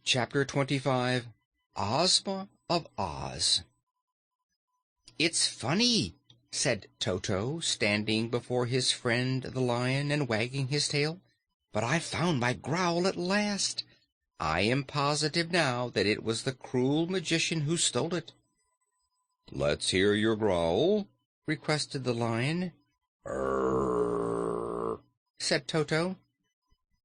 Chapter 25. Ozma of Oz. "It's funny," said Toto, standing before his friend the lion and wagging his tail, "but I've found my growl at last. I am positive now that it was the cruel magician who stole it." "Let's hear your growl," requested the lion. "Err," said Toto.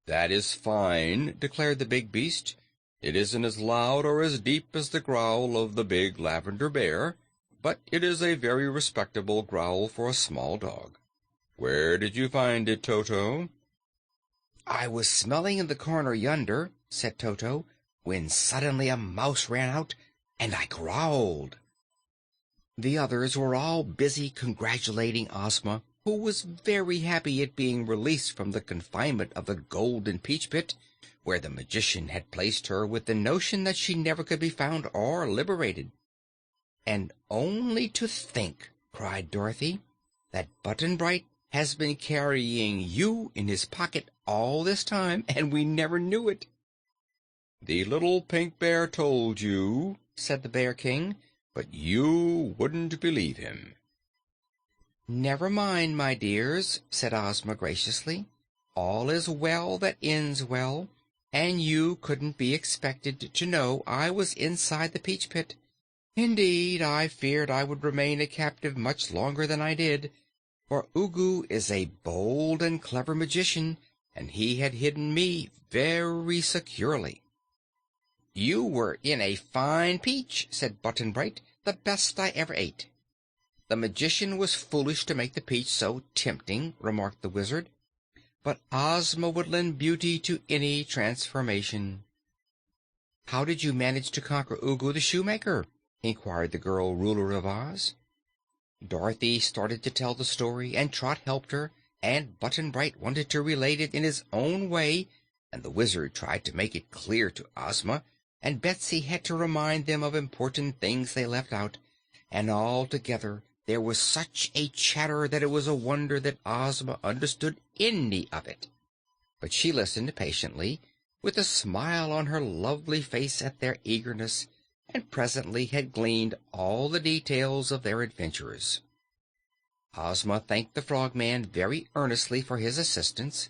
"That is fine," declared the big beast. "It isn't as loud or as deep as the growl of the big lavender bear, but it is a very respectable growl for a small dog. Where did you find it, Toto?" "I was smelling in the corner yonder," said Toto, "when suddenly a mouse ran out, and I growled." The others were all busy congratulating Ozma, who was very happy at being released from the confinement of the golden peach pit, where the magician had placed her with the notion that she never could be found or liberated. "And only to think," cried Dorothy, "that Button Bright has been carrying you in his pocket all this time, and we never knew it." "The little pink bear told you," said the Bear King, "but you wouldn't believe him." "Never mind, my dears," said Ozma graciously. "All is well that ends well, and you couldn't be expected to know I was inside the peach pit. Indeed, I feared I would remain a captive much longer than I did, for Ugu is a bold and clever magician, and he had hidden me very securely." "You were in a fine peach," said Button Bright, "the best I ever ate." "The magician was foolish to make the peach so tempting," remarked the Wizard, "but Ozma would lend beauty to any transformation." "How did you manage to conquer Ugu the Shoemaker?" inquired the girl Ruler of Oz. Dorothy started to tell the story, and Trot helped her, and Button Bright wanted to relate it in his own way, and the Wizard tried to make it clear to Ozma, and Betsy had to remind them of important things they left out, and altogether there was such a chatter that it was a wonder that Ozma understood any of it. But she listened patiently, with a smile on her lovely face at their eagerness, and presently had gleaned all the details of their adventures. Ozma thanked the Frogman very earnestly for his assistance,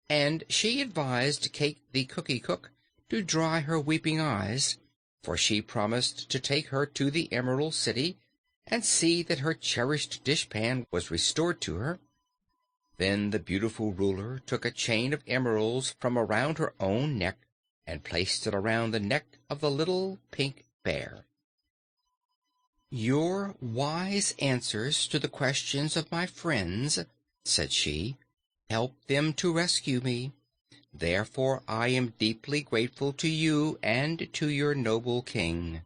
and she advised Cayke the Cookie Cook to dry her weeping eyes, for she promised to take her to the Emerald City and see that her cherished dishpan was restored to her. Then the beautiful Ruler took a chain of emeralds from around her own neck and placed it around the neck of the little pink bear. "Your wise answers to the questions of my friends," said she, "helped them to rescue me. Therefore I am deeply grateful to you and to your noble king."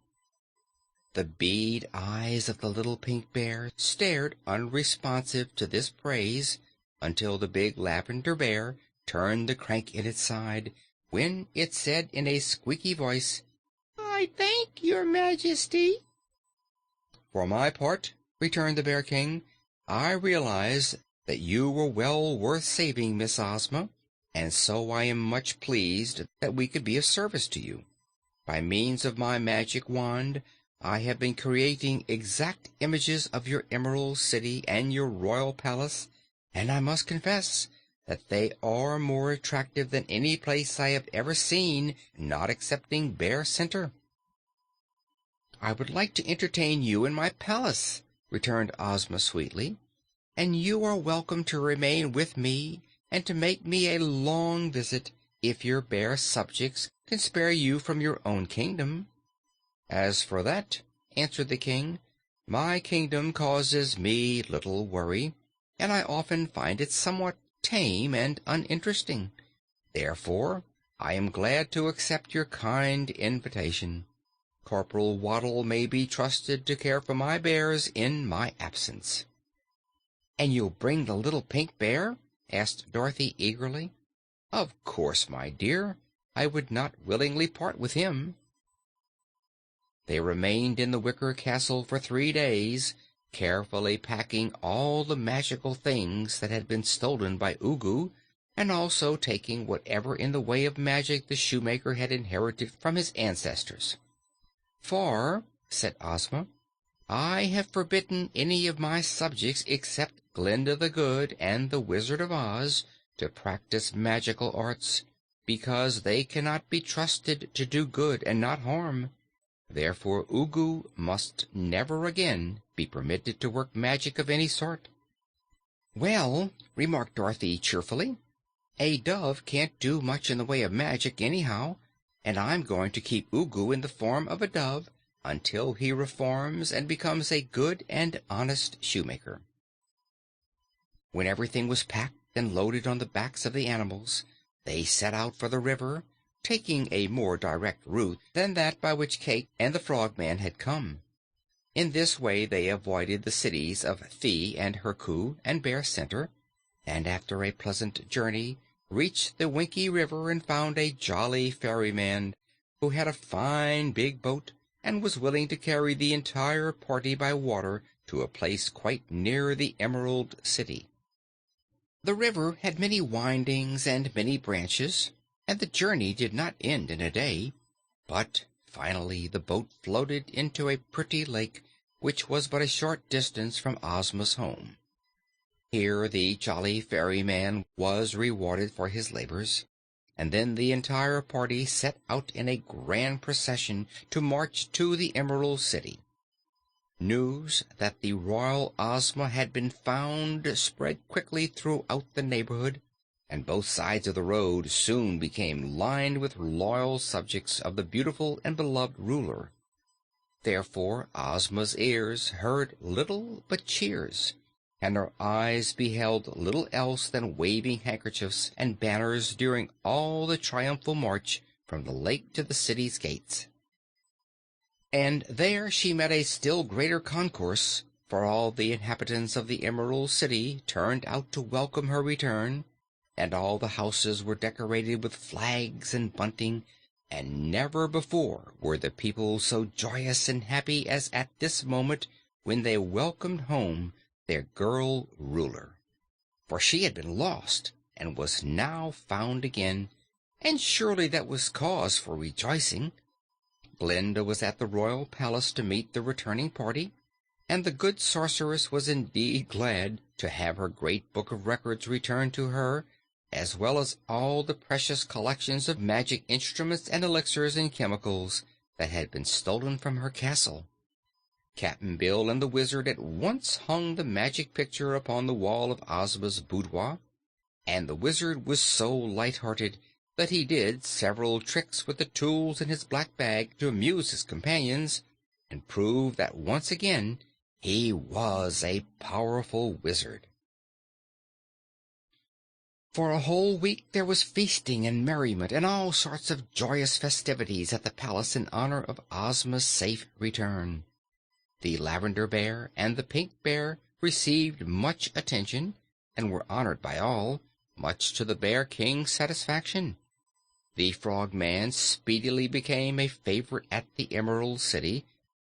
The bead eyes of the little pink bear stared unresponsive to this praise until the big lavender bear turned the crank in its side, when it said in a squeaky voice, "I thank your Majesty." "For my part," returned the Bear King, "I realize that you were well worth saving, Miss Ozma, and so I am much pleased that we could be of service to you. By means of my magic wand, I have been creating exact images of your Emerald City and your royal palace, and I must confess that they are more attractive than any place I have ever seen, not excepting Bear Center." "I would like to entertain you in my palace," returned Ozma sweetly, "and you are welcome to remain with me and to make me a long visit, if your bear subjects can spare you from your own kingdom." "As for that," answered the King, "my kingdom causes me little worry, and I often find it somewhat tame and uninteresting. Therefore, I am glad to accept your kind invitation. Corporal Waddle may be trusted to care for my bears in my absence." "And you'll bring the little pink bear?" asked Dorothy eagerly. "Of course, my dear. I would not willingly part with him." They remained in the wicker castle for 3 days, carefully packing all the magical things that had been stolen by Ugu, and also taking whatever in the way of magic the shoemaker had inherited from his ancestors. "For," said Ozma, "I have forbidden any of my subjects except Glinda the Good and the Wizard of Oz to practice magical arts, because they cannot be trusted to do good and not harm. Therefore Ugu must never again be permitted to work magic of any sort." "Well," remarked Dorothy cheerfully, "a dove can't do much in the way of magic, anyhow, and I'm going to keep Ugu in the form of a dove until he reforms and becomes a good and honest shoemaker." When everything was packed and loaded on the backs of the animals, they set out for the river, taking a more direct route than that by which Cayke and the Frogman had come. In this way they avoided the cities of Thi and Herku and Bear Center, and after a pleasant journey reached the Winkie River and found a jolly ferryman who had a fine big boat and was willing to carry the entire party by water to a place quite near the Emerald City. The river had many windings and many branches, and the journey did not end in a day, but finally the boat floated into a pretty lake which was but a short distance from Ozma's home. Here the jolly ferryman was rewarded for his labors, and then the entire party set out in a grand procession to march to the Emerald City. News that the royal Ozma had been found spread quickly throughout the neighborhood, and both sides of the road soon became lined with loyal subjects of the beautiful and beloved ruler. Therefore Ozma's ears heard little but cheers, and her eyes beheld little else than waving handkerchiefs and banners during all the triumphal march from the lake to the city's gates. And there she met a still greater concourse, for all the inhabitants of the Emerald City turned out to welcome her return, and all the houses were decorated with flags and bunting, and never before were the people so joyous and happy as at this moment when they welcomed home their girl ruler. For she had been lost and was now found again, and surely that was cause for rejoicing. Glinda was at the royal palace to meet the returning party, and the good sorceress was indeed glad to have her great book of records returned to her, as well as all the precious collections of magic instruments and elixirs and chemicals that had been stolen from her castle. Cap'n Bill and the Wizard at once hung the magic picture upon the wall of Ozma's boudoir, and the Wizard was so light-hearted that he did several tricks with the tools in his black bag to amuse his companions and prove that once again he was a powerful wizard. For a whole week there was feasting and merriment and all sorts of joyous festivities at the palace in honor of Ozma's safe return. The Lavender Bear and the Pink Bear received much attention and were honored by all, much to the Bear King's satisfaction. The Frogman speedily became a favorite at the Emerald City,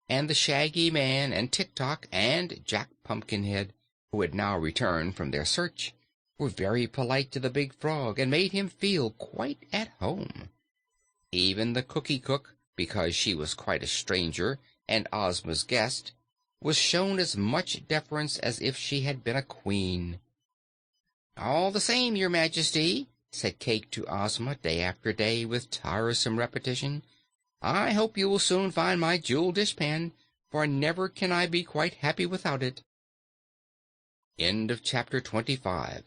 and the Shaggy Man and Tik-Tok and Jack Pumpkinhead, who had now returned from their search, were very polite to the big frog and made him feel quite at home. Even the Cookie Cook, because she was quite a stranger and Ozma's guest, was shown as much deference as if she had been a queen. "All the same, Your Majesty," said Cayke to Ozma day after day with tiresome repetition, "I hope you will soon find my jewel dishpan, for never can I be quite happy without it." End of chapter 25.